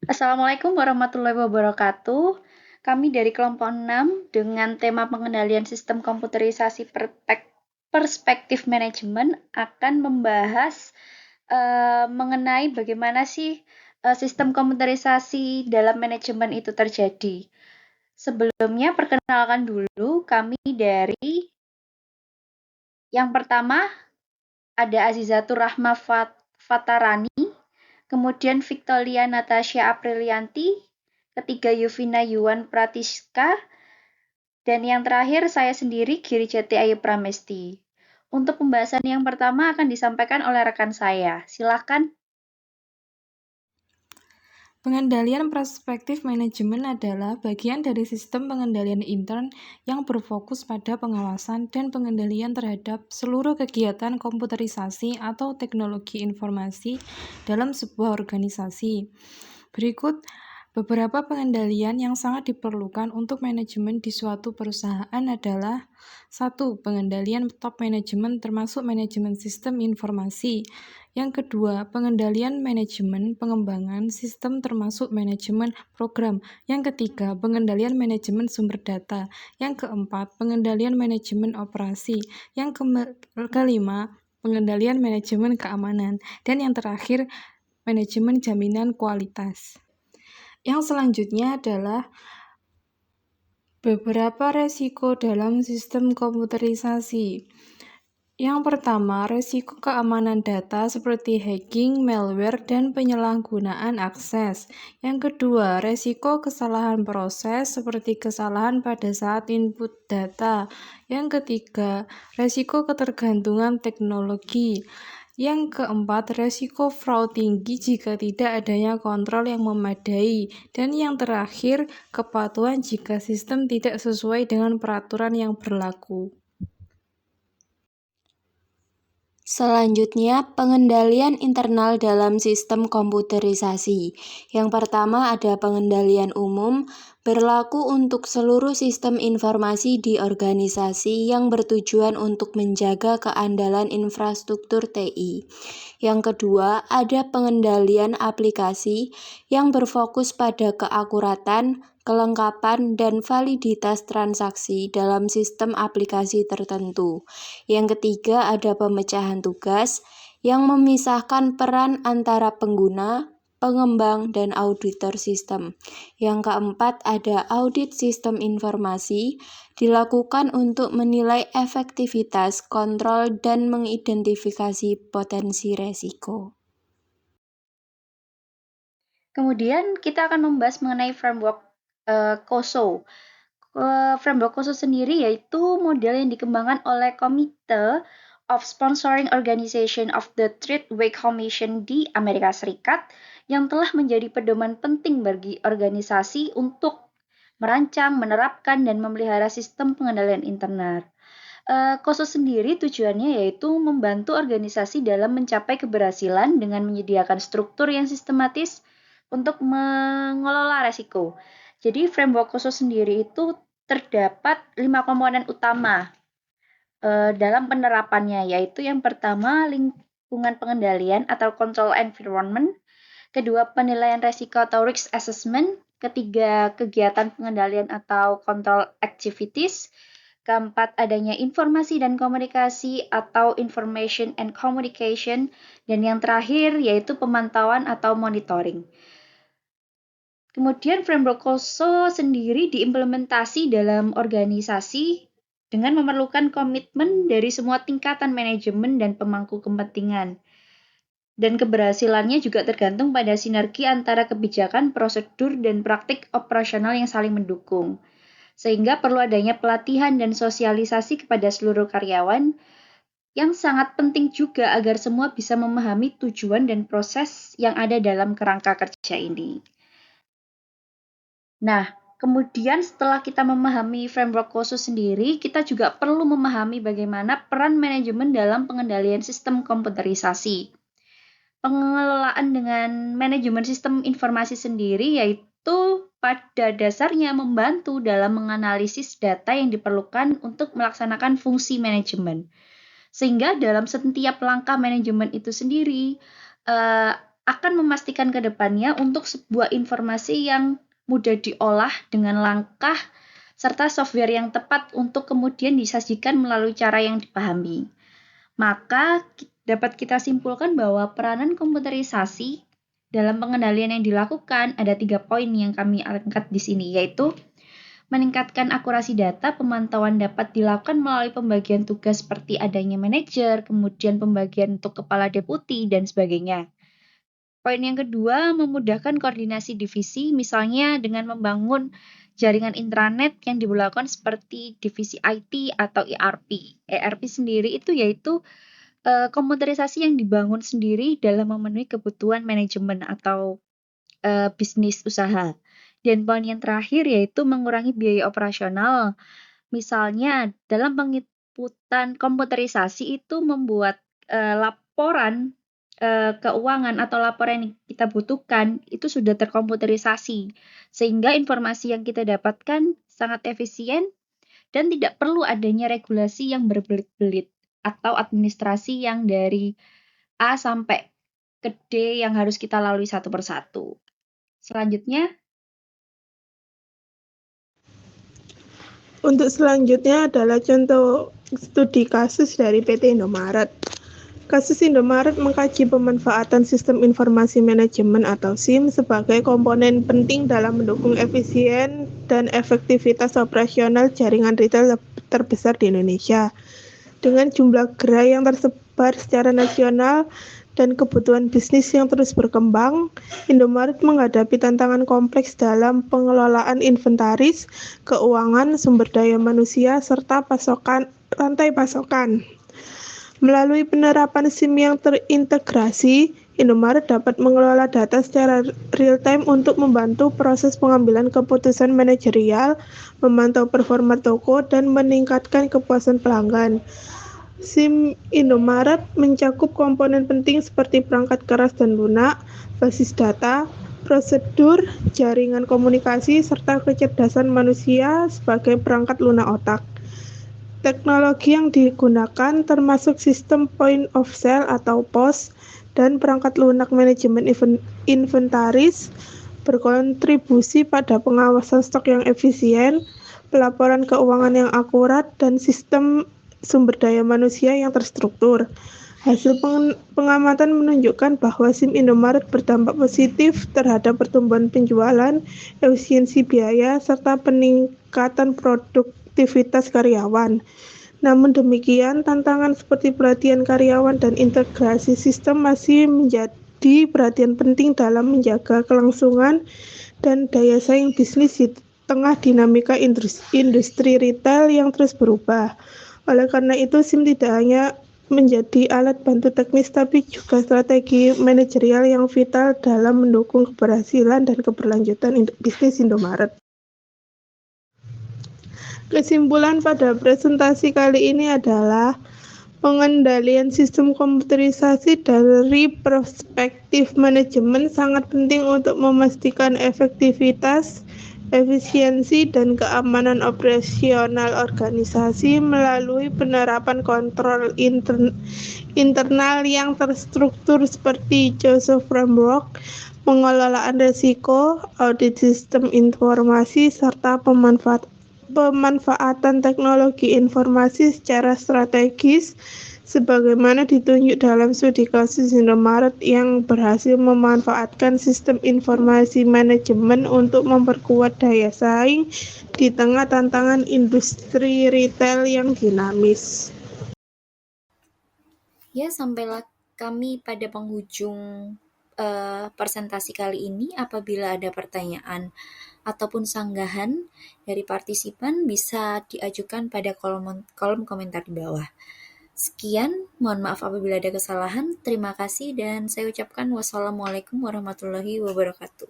Assalamualaikum warahmatullahi wabarakatuh. Kami dari kelompok 6 dengan tema pengendalian sistem komputerisasi perspektif manajemen akan membahas mengenai bagaimana sih sistem komputerisasi dalam manajemen itu terjadi. Sebelumnya perkenalkan dulu kami dari yang pertama ada Azizatur Rahma Fatarani, kemudian Victoria Natasha Aprilianti, ketiga Yuvina Yuwan Pratiska, dan yang terakhir saya sendiri Giri Jati Ayu Pramesti. Untuk pembahasan yang pertama akan disampaikan oleh rekan saya. Silakan. Pengendalian perspektif manajemen adalah bagian dari sistem pengendalian intern yang berfokus pada pengawasan dan pengendalian terhadap seluruh kegiatan komputerisasi atau teknologi informasi dalam sebuah organisasi. Berikut beberapa pengendalian yang sangat diperlukan untuk manajemen di suatu perusahaan adalah 1. Pengendalian top manajemen termasuk manajemen sistem informasi. Yang kedua, pengendalian manajemen pengembangan sistem termasuk manajemen program. Yang ketiga, pengendalian manajemen sumber data. Yang keempat, pengendalian manajemen operasi. Yang kelima, pengendalian manajemen keamanan. Dan yang terakhir, manajemen jaminan kualitas. Yang selanjutnya adalah beberapa resiko dalam sistem komputerisasi. Yang pertama, resiko keamanan data seperti hacking, malware, dan penyalahgunaan akses. Yang kedua, resiko kesalahan proses seperti kesalahan pada saat input data. Yang ketiga, resiko ketergantungan teknologi. Yang keempat, resiko fraud tinggi jika tidak adanya kontrol yang memadai. Dan yang terakhir, kepatuhan jika sistem tidak sesuai dengan peraturan yang berlaku. Selanjutnya, pengendalian internal dalam sistem komputerisasi. Yang pertama ada pengendalian umum, berlaku untuk seluruh sistem informasi di organisasi yang bertujuan untuk menjaga keandalan infrastruktur TI. Yang kedua, ada pengendalian aplikasi yang berfokus pada keakuratan, kelengkapan, dan validitas transaksi dalam sistem aplikasi tertentu. Yang ketiga, ada pemecahan tugas yang memisahkan peran antara pengguna, pengembang, dan auditor sistem. Yang keempat, ada audit sistem informasi, dilakukan untuk menilai efektivitas, kontrol, dan mengidentifikasi potensi resiko. Kemudian kita akan membahas mengenai framework COSO. Framework COSO sendiri yaitu model yang dikembangkan oleh Komite of Sponsoring Organization of the Trade Wake Commission di Amerika Serikat yang telah menjadi pedoman penting bagi organisasi untuk merancang, menerapkan, dan memelihara sistem pengendalian internal. COSO sendiri tujuannya yaitu membantu organisasi dalam mencapai keberhasilan dengan menyediakan struktur yang sistematis untuk mengelola resiko. Jadi framework COSO sendiri itu terdapat 5 komponen utama dalam penerapannya, yaitu yang pertama lingkungan pengendalian atau control environment, kedua penilaian resiko atau risk assessment, ketiga kegiatan pengendalian atau control activities, keempat adanya informasi dan komunikasi atau information and communication, dan yang terakhir yaitu pemantauan atau monitoring. Kemudian framework COSO sendiri diimplementasi dalam organisasi dengan memerlukan komitmen dari semua tingkatan manajemen dan pemangku kepentingan. Dan keberhasilannya juga tergantung pada sinergi antara kebijakan, prosedur, dan praktik operasional yang saling mendukung. Sehingga perlu adanya pelatihan dan sosialisasi kepada seluruh karyawan yang sangat penting juga agar semua bisa memahami tujuan dan proses yang ada dalam kerangka kerja ini. Nah, kemudian setelah kita memahami framework COSO sendiri, kita juga perlu memahami bagaimana peran manajemen dalam pengendalian sistem komputerisasi. Pengelolaan dengan manajemen sistem informasi sendiri yaitu pada dasarnya membantu dalam menganalisis data yang diperlukan untuk melaksanakan fungsi manajemen. Sehingga dalam setiap langkah manajemen itu sendiri akan memastikan ke depannya untuk sebuah informasi yang mudah diolah dengan langkah serta software yang tepat untuk kemudian disajikan melalui cara yang dipahami. Maka dapat kita simpulkan bahwa peranan komputerisasi dalam pengendalian yang dilakukan ada 3 poin yang kami angkat di sini, yaitu meningkatkan akurasi data, pemantauan dapat dilakukan melalui pembagian tugas seperti adanya manajer, kemudian pembagian untuk kepala deputi, dan sebagainya. Poin yang kedua, memudahkan koordinasi divisi, misalnya dengan membangun jaringan intranet yang dilakukan seperti divisi IT atau ERP. ERP sendiri itu yaitu komputerisasi yang dibangun sendiri dalam memenuhi kebutuhan manajemen atau bisnis usaha. Dan poin yang terakhir yaitu mengurangi biaya operasional. Misalnya dalam penginputan komputerisasi itu membuat laporan keuangan atau laporan yang kita butuhkan itu sudah terkomputerisasi, sehingga informasi yang kita dapatkan sangat efisien dan tidak perlu adanya regulasi yang berbelit-belit atau administrasi yang dari A sampai ke D yang harus kita lalui satu persatu. Selanjutnya, Untuk selanjutnya adalah contoh studi kasus dari PT Indomaret. Kasus Indomaret mengkaji pemanfaatan sistem informasi manajemen atau SIM sebagai komponen penting dalam mendukung efisien dan efektivitas operasional jaringan retail terbesar di Indonesia. Dengan jumlah gerai yang tersebar secara nasional dan kebutuhan bisnis yang terus berkembang, Indomaret menghadapi tantangan kompleks dalam pengelolaan inventaris, keuangan, sumber daya manusia, serta rantai pasokan. Melalui penerapan SIM yang terintegrasi, Indomaret dapat mengelola data secara real-time untuk membantu proses pengambilan keputusan manajerial, memantau performa toko, dan meningkatkan kepuasan pelanggan. SIM Indomaret mencakup komponen penting seperti perangkat keras dan lunak, basis data, prosedur, jaringan komunikasi, serta kecerdasan manusia sebagai perangkat lunak otak. Teknologi yang digunakan termasuk sistem point of sale atau POS dan perangkat lunak manajemen inventaris berkontribusi pada pengawasan stok yang efisien, pelaporan keuangan yang akurat, dan sistem sumber daya manusia yang terstruktur. Hasil pengamatan menunjukkan bahwa SIM Indomaret berdampak positif terhadap pertumbuhan penjualan, efisiensi biaya, serta peningkatan produktivitas karyawan. Namun demikian, tantangan seperti pelatihan karyawan dan integrasi sistem masih menjadi perhatian penting dalam menjaga kelangsungan dan daya saing bisnis di tengah dinamika industri retail yang terus berubah. Oleh karena itu, SIM tidak hanya menjadi alat bantu teknis tapi juga strategi manajerial yang vital dalam mendukung keberhasilan dan keberlanjutan bisnis Indomaret. Kesimpulan pada presentasi kali ini adalah pengendalian sistem komputerisasi dari perspektif manajemen sangat penting untuk memastikan efektivitas, efisiensi, dan keamanan operasional organisasi melalui penerapan kontrol internal yang terstruktur seperti Joseph Framework, pengelolaan risiko, audit sistem informasi, serta pemanfaatan teknologi informasi secara strategis sebagaimana ditunjuk dalam studi kasus Indomaret yang berhasil memanfaatkan sistem informasi manajemen untuk memperkuat daya saing di tengah tantangan industri retail yang dinamis. ya sampailah kami pada penghujung presentasi kali ini. Apabila ada pertanyaan ataupun sanggahan dari partisipan bisa diajukan pada kolom komentar di bawah. Sekian, mohon maaf apabila ada kesalahan. Terima kasih dan saya ucapkan wassalamualaikum warahmatullahi wabarakatuh.